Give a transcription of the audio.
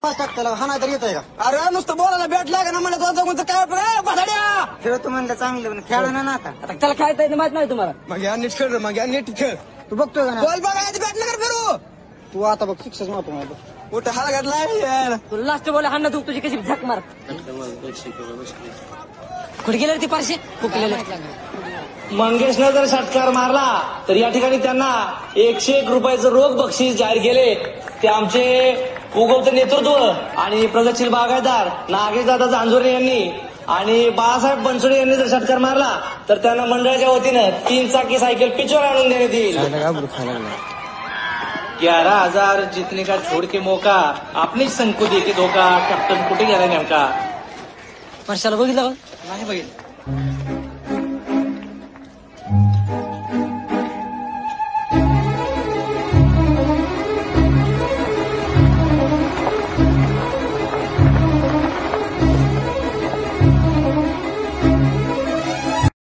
पाच टाकताला हा नाही तर येत आहे का? अरे नुसतं बोलायला बॅट लागे ना म्हणलं तो काय बसाड्या खेळतो म्हणलं चांगलं पण खेळा ना आता. आता त्याला खेळता येतं माहित नाही तुम्हाला. मग या नीट खेळ मग या नीट खेळ. तू बघतोय का ना? बॉल बघायचं बॅट नगर फिरू. तू आता बघ शिक्षक मारतो मला. मोठा हाल घातलाय यार. तू लास्ट बॉल हाणं तू तुझी कशी झक मार. कुठे गेले रे ती पारशी कुठे मंगेशनं जर षटकार मारला तर या ठिकाणी त्यांना 101 रुपयाचं रोख बक्षीस जाहीर केले. ते आमचे उगवते नेतृत्व आणि प्रगतशील बागायतदार नागेशदादा जांजुरे यांनी आणि बाळासाहेब बनसोडे यांनी जर षटकार मारला तर त्यांना मंडळाच्या वतीनं 3 चाकी सायकल पिचवर आणून देण्यात येईल. 11,000 जितने का छोड़ के मौका आपने संकुल की धोका. कॅप्टन कुठे गेला नेमका? वर्षाला बघितलं नाही बघितलं.